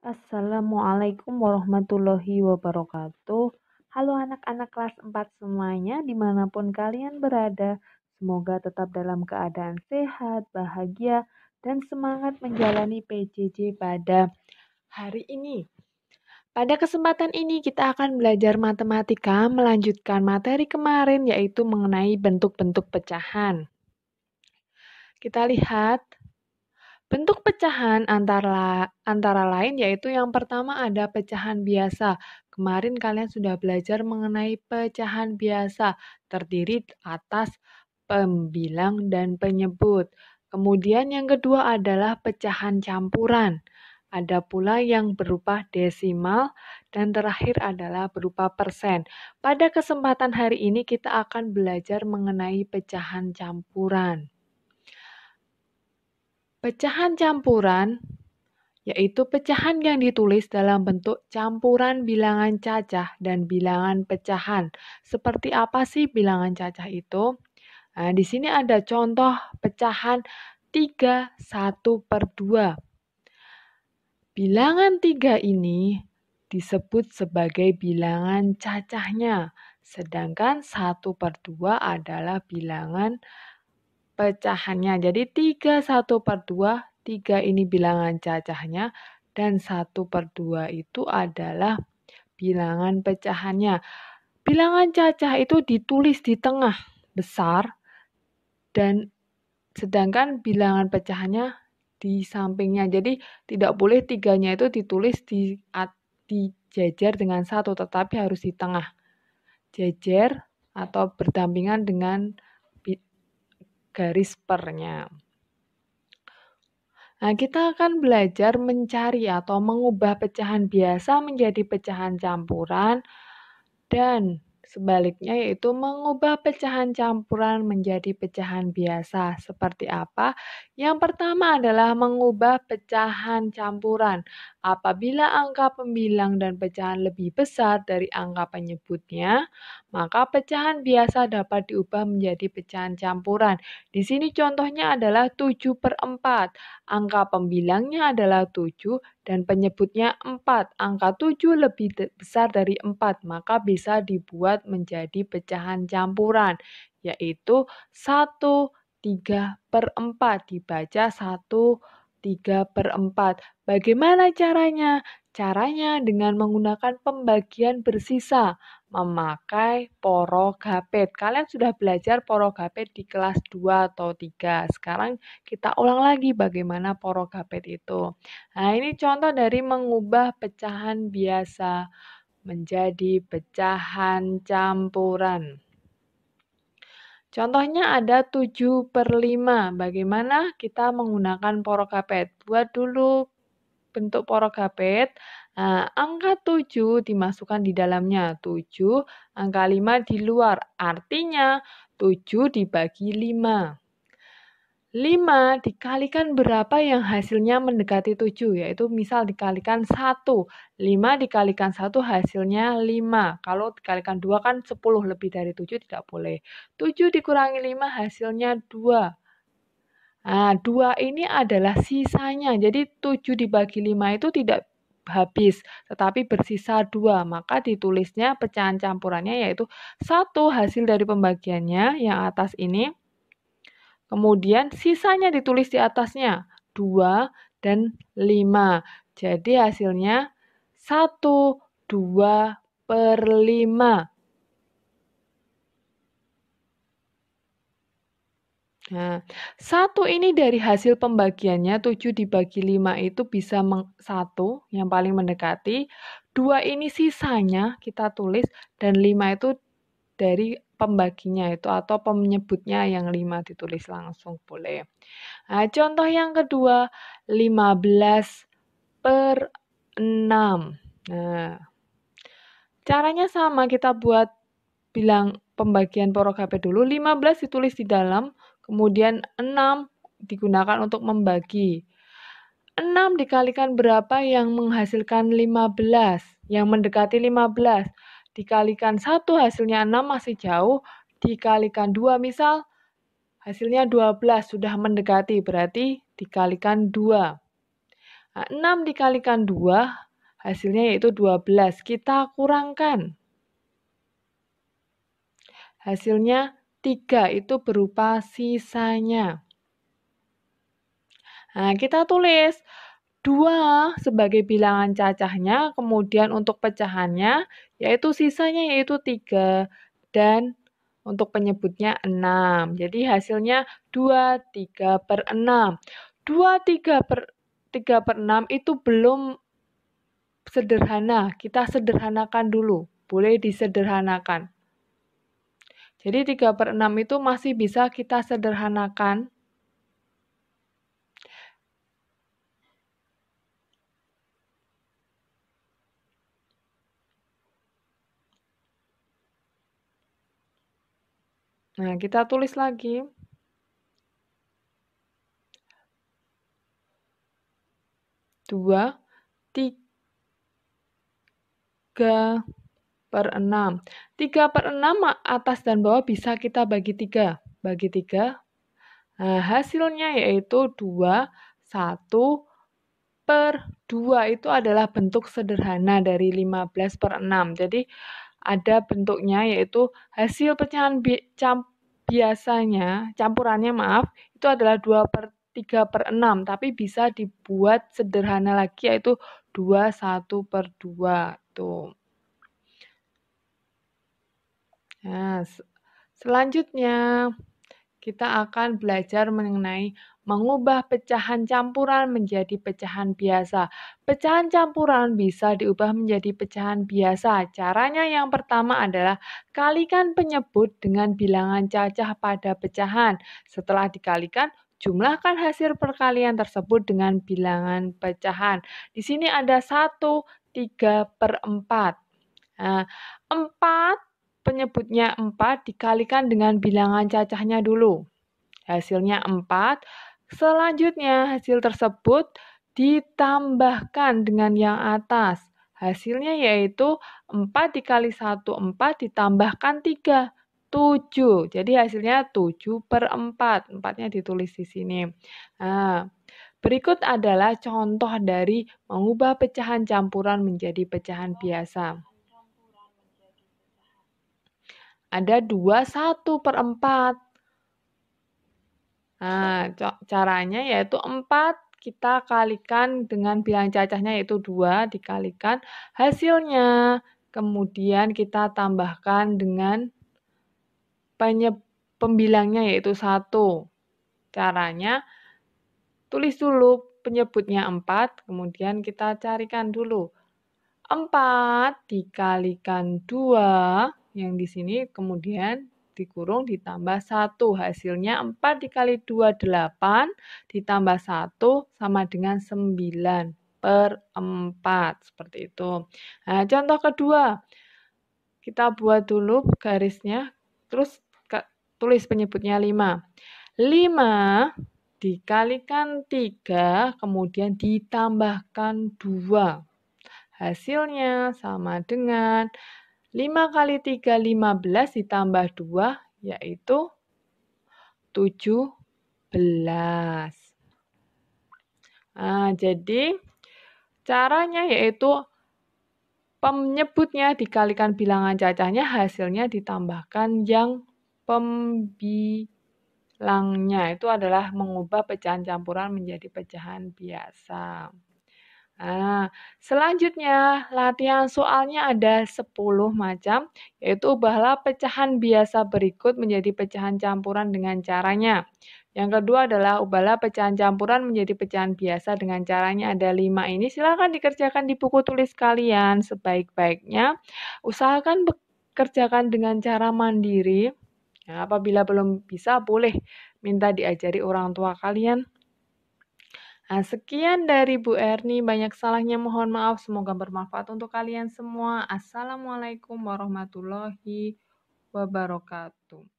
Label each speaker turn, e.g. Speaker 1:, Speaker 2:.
Speaker 1: Assalamualaikum warahmatullahi wabarakatuh. Halo anak-anak kelas 4 semuanya, dimanapun kalian berada. Semoga tetap dalam keadaan sehat, bahagia, dan semangat menjalani PJJ pada hari ini. Pada kesempatan ini kita akan belajar matematika melanjutkan materi kemarin yaitu mengenai bentuk-bentuk pecahan. Kita lihat bentuk pecahan antara lain yaitu yang pertama ada pecahan biasa. Kemarin kalian sudah belajar mengenai pecahan biasa, terdiri atas pembilang dan penyebut. Kemudian yang kedua adalah pecahan campuran. Ada pula yang berupa desimal dan terakhir adalah berupa persen. Pada kesempatan hari ini kita akan belajar mengenai pecahan campuran. Pecahan campuran yaitu pecahan yang ditulis dalam bentuk campuran bilangan cacah dan bilangan pecahan. Seperti apa sih bilangan cacah itu? Nah, di sini ada contoh pecahan 3, 1/2. Bilangan 3 ini disebut sebagai bilangan cacahnya, sedangkan 1/2 adalah bilangan pecahannya. Jadi 3, 1/2, 3 ini bilangan cacahnya, dan 1/2 itu adalah bilangan pecahannya. Bilangan cacah itu ditulis di tengah besar, dan sedangkan bilangan pecahannya di sampingnya. Jadi tidak boleh 3-nya itu ditulis dijejer dengan 1, tetapi harus di tengah. Jejer atau berdampingan dengan garis pernya. Nah, kita akan belajar mencari atau mengubah pecahan biasa menjadi pecahan campuran dan sebaliknya yaitu mengubah pecahan campuran menjadi pecahan biasa. Seperti apa? Yang pertama adalah mengubah pecahan campuran. Apabila angka pembilang dan pecahan lebih besar dari angka penyebutnya, maka pecahan biasa dapat diubah menjadi pecahan campuran. Di sini contohnya adalah 7/4. Angka pembilangnya adalah 7 dan penyebutnya 4. Angka 7 lebih besar dari 4, maka bisa dibuat menjadi pecahan campuran, yaitu 1/3/4. Dibaca 1/3/4. Bagaimana caranya? Caranya dengan menggunakan pembagian bersisa, memakai porogapet. Kalian sudah belajar porogapet di kelas 2 atau 3. Sekarang kita ulang lagi bagaimana porogapet itu. Nah, ini contoh dari mengubah pecahan biasa menjadi pecahan campuran. Contohnya ada 7/5. Bagaimana kita menggunakan porogapet? Buat dulu bentuk porogapet. Nah, angka 7 dimasukkan di dalamnya. 7, angka 5 di luar. Artinya 7 dibagi 5. 5 dikalikan berapa yang hasilnya mendekati 7, yaitu misal dikalikan 1. 5 dikalikan 1 hasilnya 5. Kalau dikalikan 2 kan 10, lebih dari 7 tidak boleh. 7 dikurangi 5 hasilnya 2. Nah, 2 ini adalah sisanya. Jadi 7 dibagi 5 itu tidak habis, tetapi bersisa 2. Maka ditulisnya pecahan campurannya yaitu 1 hasil dari pembagiannya yang atas ini. Kemudian sisanya ditulis di atasnya, 2 dan 5. Jadi hasilnya 1/2/5. Nah, 1 ini dari hasil pembagiannya, 7 dibagi 5 itu bisa 1 yang paling mendekati. 2 ini sisanya kita tulis, dan 5 itu dari pembaginya itu atau penyebutnya yang 5 ditulis langsung boleh. Nah, contoh yang kedua, 15/6. Nah, caranya sama, kita buat bilang pembagian porogapet dulu. 15 ditulis di dalam, kemudian 6 digunakan untuk membagi. 6 dikalikan berapa yang menghasilkan 15, yang mendekati 15. Dikalikan 1 hasilnya 6 masih jauh, dikalikan 2 misal hasilnya 12 sudah mendekati, berarti dikalikan 2. Nah, 6 dikalikan 2, hasilnya yaitu 12. Kita kurangkan. Hasilnya 3, itu berupa sisanya. Nah, kita tulis 2 sebagai bilangan cacahnya, kemudian untuk pecahannya, yaitu sisanya yaitu 3, dan untuk penyebutnya 6. Jadi hasilnya 2/3/6. 2/3/6 itu belum sederhana, kita sederhanakan dulu, boleh disederhanakan. Jadi 3/6 itu masih bisa kita sederhanakan. Nah, kita tulis lagi. 2/3/6. 3/6 atas dan bawah bisa kita bagi 3. Bagi 3. Nah, hasilnya yaitu 2, 1/2. Itu adalah bentuk sederhana dari 15/6. Jadi, ada bentuknya yaitu hasil pecahan campurannya itu adalah 2/3/6, tapi bisa dibuat sederhana lagi yaitu 2, 1/2. Tuh. Nah, selanjutnya kita akan belajar mengenai mengubah pecahan campuran menjadi pecahan biasa. Pecahan campuran bisa diubah menjadi pecahan biasa. Caranya yang pertama adalah kalikan penyebut dengan bilangan cacah pada pecahan. Setelah dikalikan, jumlahkan hasil perkalian tersebut dengan bilangan pecahan. Di sini ada 1/3/4. Nah, 4 penyebutnya 4 dikalikan dengan bilangan cacahnya dulu. Hasilnya 4. Selanjutnya hasil tersebut ditambahkan dengan yang atas. Hasilnya yaitu 4 dikali 1, 4 ditambahkan 3, 7. Jadi hasilnya 7/4. 4-nya ditulis di sini. Nah, berikut adalah contoh dari mengubah pecahan campuran menjadi pecahan biasa. Ada 2, 1/4. Nah, caranya yaitu 4 kita kalikan dengan bilangan cacahnya yaitu 2 dikalikan hasilnya. Kemudian kita tambahkan dengan pembilangnya yaitu 1. Caranya tulis dulu penyebutnya 4, kemudian kita carikan dulu. 4 dikalikan 2 yang di sini kemudian dikurung ditambah 1. Hasilnya 4 dikali 2, 8, ditambah 1 sama dengan 9/4. Seperti itu. Nah, contoh kedua. Kita buat dulu garisnya, terus tulis penyebutnya 5. 5 dikalikan 3, kemudian ditambahkan 2. Hasilnya sama dengan 5 kali 3, 15 ditambah 2, yaitu 17. Nah, jadi caranya yaitu penyebutnya dikalikan bilangan cacahnya, hasilnya ditambahkan yang pembilangnya. Itu adalah mengubah pecahan campuran menjadi pecahan biasa. Nah, selanjutnya latihan soalnya ada 10 macam, yaitu ubahlah pecahan biasa berikut menjadi pecahan campuran dengan caranya. Yang kedua adalah ubahlah pecahan campuran menjadi pecahan biasa dengan caranya ada 5 ini. Silakan dikerjakan di buku tulis kalian sebaik-baiknya. Usahakan kerjakan dengan cara mandiri. Nah, apabila belum bisa, boleh minta diajari orang tua kalian. Nah, sekian dari Bu Erni, banyak salahnya mohon maaf, semoga bermanfaat untuk kalian semua. Assalamualaikum warahmatullahi wabarakatuh.